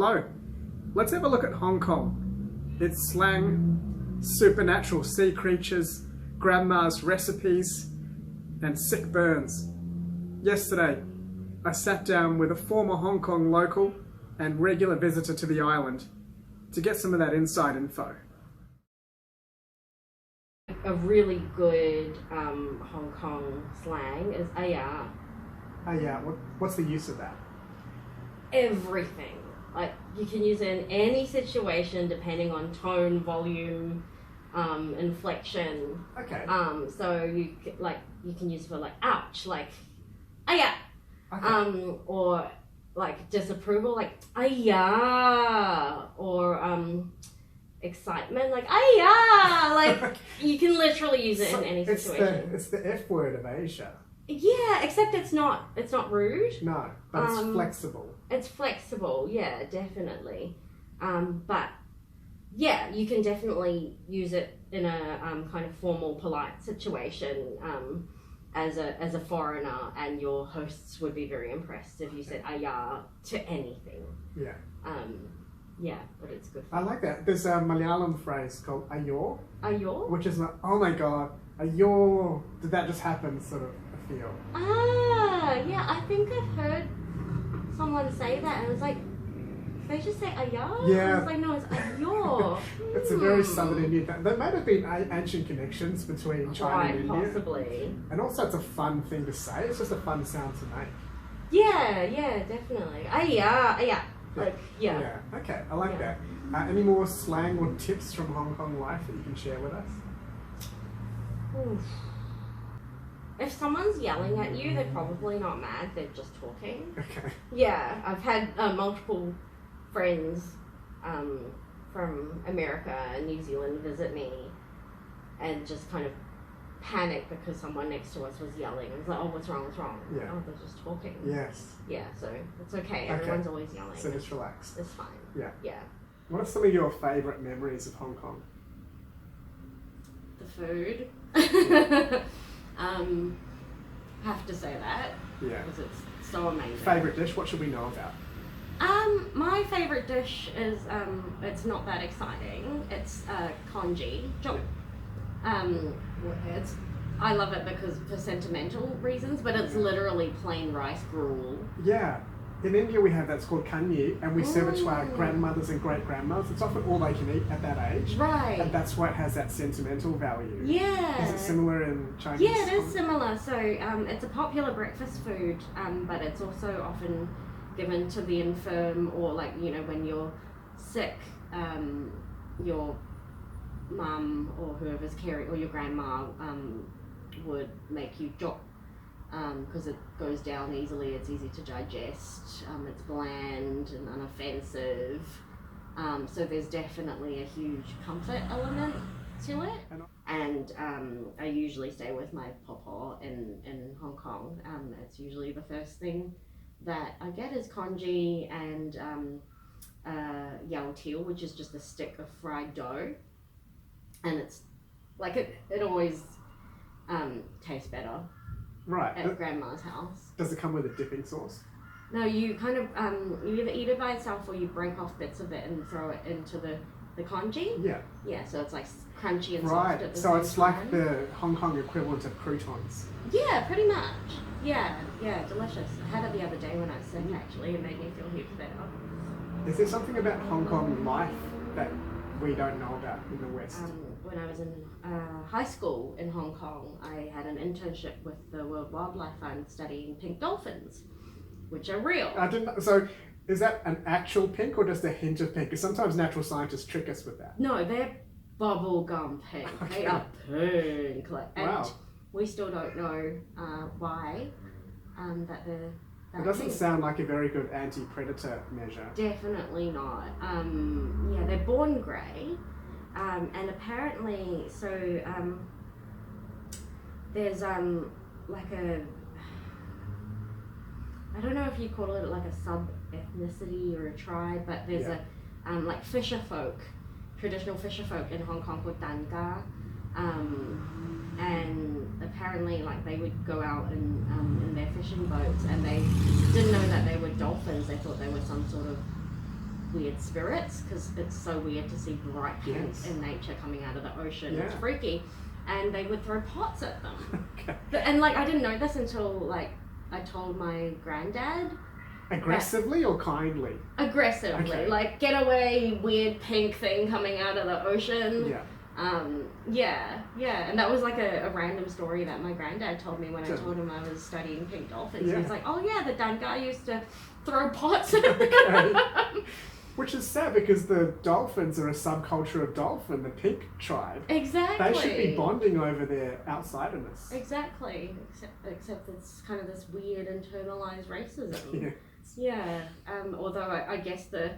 Hello, let's have a look at Hong Kong. Its slang, supernatural sea creatures, grandma's recipes, and sick burns. Yesterday, I sat down with a former Hong Kong local and regular visitor to the island to get some of that inside info. A really good Hong Kong slang is ayah. Oh yeah, what's the use of that? Everything. Like, you can use it in any situation depending on tone, volume, inflection. Okay. So you can use it for like ouch, like ayah. Okay. Or like disapproval, like ayah. Or excitement, like ayah. Like you can literally use it in any situation. It's the F word of Asia. Yeah, except it's not rude. No, but it's flexible. It's flexible, yeah, definitely. But yeah, you can definitely use it in a kind of formal, polite situation as a foreigner, and your hosts would be very impressed if you said ayah to anything. Yeah. Yeah, but it's good. I like that. There's a Malayalam phrase called ayor. Ayor? Which is like, oh my god, ayor. Did that just happen? Sort of a feel. Yeah, I think I've heard someone say that, and I was like, they just say ayah? Yeah. I was like, no, it's ayor. It's a very southern Indian thing. There might have been ancient connections between China and India. Possibly. And also it's a fun thing to say. It's just a fun sound to make. Yeah, definitely. Ayah. Like, yeah. Yeah, okay, I like that. Any more slang or tips from Hong Kong life that you can share with us? Oof. If someone's yelling at you, they're probably not mad, they're just talking. Okay. Yeah, I've had multiple friends from America and New Zealand visit me and just kind of panic because someone next to us was yelling. I was like, oh, what's wrong? Yeah. Oh, they're just talking. Yes. Yeah, so it's okay. Everyone's always yelling. So just relax. It's fine. Yeah. Yeah. What are some of your favourite memories of Hong Kong? The food. Have to say that. Yeah. Because it's so amazing. Favourite dish? What should we know about? My favourite dish is it's not that exciting. It's congee. I love it because for sentimental reasons, but it's literally plain rice gruel. Yeah. In India we have that's called congee, and we serve it to our grandmothers and great-grandmothers. It's often all they can eat at that age. Right. And that's why it has that sentimental value. Yeah. Is it similar in Chinese? Yeah, it is similar. So it's a popular breakfast food, but it's also often given to the infirm, or like, you know, when you're sick, your mum or whoever's caring, or your grandma would make you jok, because it goes down easily, it's easy to digest, it's bland and unoffensive, so there's definitely a huge comfort element to it. And I usually stay with my papa in Hong Kong. It's usually the first thing that I get is congee and yao teal, which is just a stick of fried dough, and it's like it always tastes better. Right. At grandma's house. Does it come with a dipping sauce? No, you kind of you either eat it by itself or you break off bits of it and throw it into the congee. Yeah. Yeah, so it's like crunchy and right. soft at the so same it's time. Like the Hong Kong equivalent of croutons. Yeah, pretty much. Yeah, delicious. I had it the other day when I was sick, actually. It made me feel heaps better. Is there something about Hong Kong life that we don't know about in the West? When I was in high school in Hong Kong, I had an internship with the World Wildlife Fund studying pink dolphins, which are real. I didn't. So, is that an actual pink or just a hint of pink? Because sometimes natural scientists trick us with that. No, they're bubblegum pink. Okay. They are pink. And wow. We still don't know why that they're. It doesn't sound like a very good anti-predator measure. Definitely not. Yeah, they're born grey. And apparently, so there's like a, I don't know if you call it like a sub-ethnicity or a tribe, but there's a like fisher folk, traditional fisher folk in Hong Kong called Tanga, and apparently like they would go out in their fishing boats, and they didn't know that they were dolphins. They thought they were some sort of weird spirits, because it's so weird to see bright pink Yes. in nature coming out of the ocean. Yeah. It's freaky. And they would throw pots at them. Okay. And like I didn't know this until like I told my granddad. Aggressively or kindly? Aggressively. Okay. Like, get away, weird pink thing coming out of the ocean. Yeah. Yeah, and that was like a random story that my granddad told me when I Sure. told him I was studying pink dolphins. Yeah. He was like, oh yeah, the Dan guy used to throw pots at them. Okay. Which is sad because the dolphins are a subculture of dolphin, the pink tribe. Exactly. They should be bonding over their outsiderness. Exactly. Except it's kind of this weird internalized racism. Yeah. Yeah. Although I guess the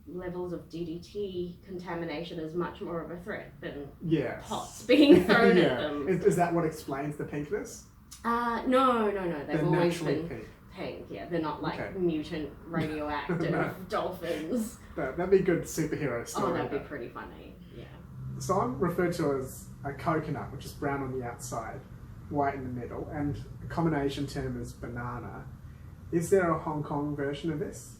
levels of DDT contamination is much more of a threat than Yes. pots being thrown Yeah. at them. Is that what explains the pinkness? No. They've They're always naturally been pink. pink. Yeah, they're not like Okay. mutant radioactive No. dolphins. That'd be a good superhero story. Oh, that'd be pretty funny. Yeah. So I'm referred to as a coconut, which is brown on the outside, white in the middle, and a common Asian term is banana. Is there a Hong Kong version of this?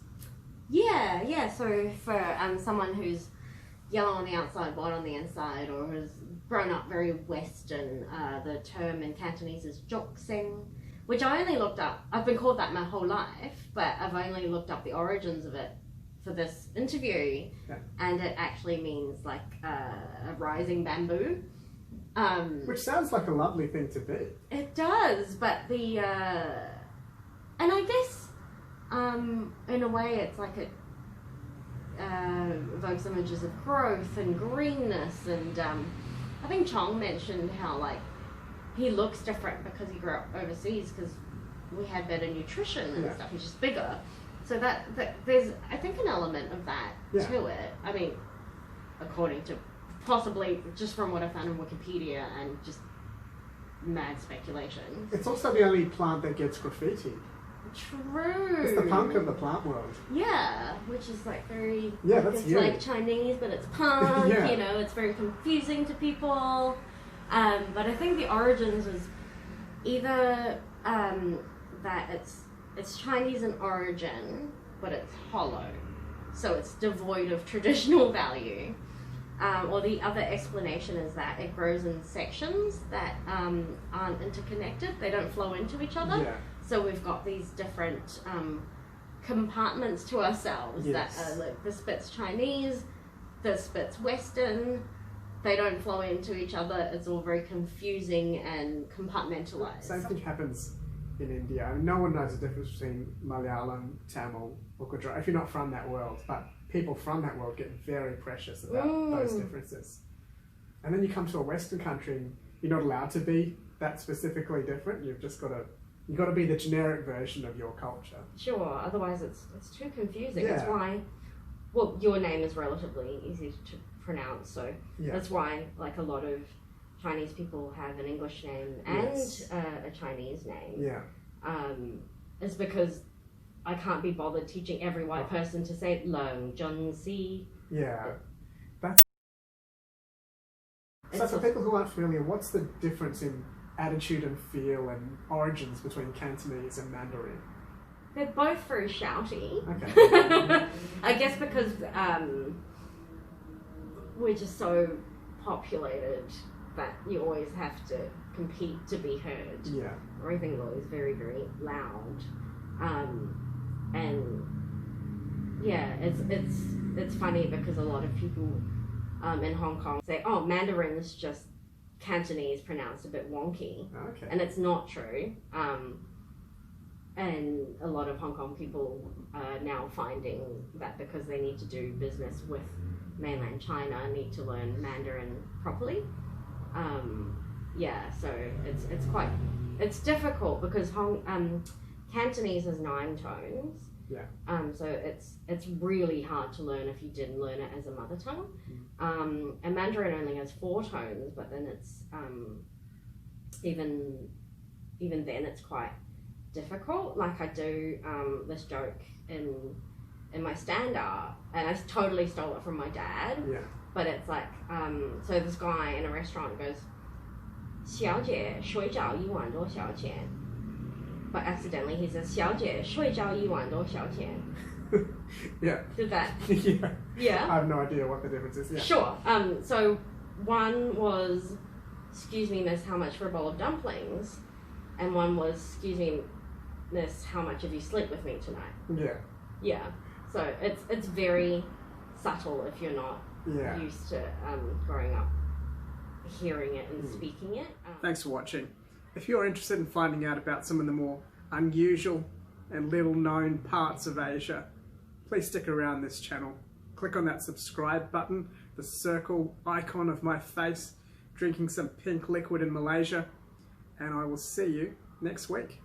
Yeah. So for someone who's yellow on the outside, white on the inside, or has grown up very Western, the term in Cantonese is jokseng, which I only looked up. I've been called that my whole life, but I've only looked up the origins of it for this interview, and it actually means like a rising bamboo. Which sounds like a lovely thing to be. It does, but the and I guess in a way it's like it evokes images of growth and greenness, and I think Chong mentioned how like he looks different because he grew up overseas because we had better nutrition and stuff. He's just bigger, so that there's I think an element of that to it. I mean, according to possibly just from what I found in Wikipedia and just mad speculation. It's also the only plant that gets graffiti. True. It's the punk of the plant world. Yeah, which is like very. Yeah, that's it's you. like Chinese, but it's punk. Yeah. You know, it's very confusing to people. But I think the origins was either that it's Chinese in origin, but it's hollow, so it's devoid of traditional value. Or the other explanation is that it grows in sections that aren't interconnected. They don't flow into each other. Yeah. So we've got these different compartments to ourselves that are like this bit's Chinese, this bit's Western. They don't flow into each other. It's all very confusing and compartmentalized. Same thing happens in India. I mean, no one knows the difference between Malayalam, Tamil, or Gujarati if you're not from that world. But people from that world get very precious about those differences. And then you come to a Western country and you're not allowed to be that specifically different. You've just got to be the generic version of your culture. Sure, otherwise it's too confusing. Yeah. That's why, well, your name is relatively easy to pronounce, so that's why like a lot of Chinese people have an English name and a Chinese name. Yeah. It's because I can't be bothered teaching every white person to say Long John Si. Yeah. So It's for people who aren't familiar, what's the difference in attitude and feel and origins between Cantonese and Mandarin? They're both very shouty. Okay. I guess because we're just so populated that you always have to compete to be heard. Yeah. Everything's always very, very loud. And yeah, it's funny because a lot of people in Hong Kong say, oh, Mandarin's just Cantonese pronounced a bit wonky. Okay. And it's not true. And a lot of Hong Kong people are now finding that because they need to do business with mainland China, need to learn Mandarin properly. So it's difficult because Cantonese has 9 tones. Yeah. So it's really hard to learn if you didn't learn it as a mother tongue. And Mandarin only has 4 tones, but then it's even then it's quite difficult. Like I do this joke in my stand-up, and I totally stole it from my dad. Yeah. But it's like, so this guy in a restaurant goes, 小姐水饺1碗多少钱? But accidentally he says, 小姐睡觉1碗多少钱? Yeah. Did that? Yeah. I Yeah. have no idea what the difference is. Yeah. Sure. So one was, excuse me, miss, how much for a bowl of dumplings? And one was, excuse me, miss, how much have you slept with me tonight? Yeah. Yeah. So it's very subtle if you're not Yeah. used to growing up hearing it and speaking it. Thanks for watching. If you're interested in finding out about some of the more unusual and little known parts of Asia, please stick around this channel. Click on that subscribe button, the circle icon of my face, drinking some pink liquid in Malaysia, and I will see you next week.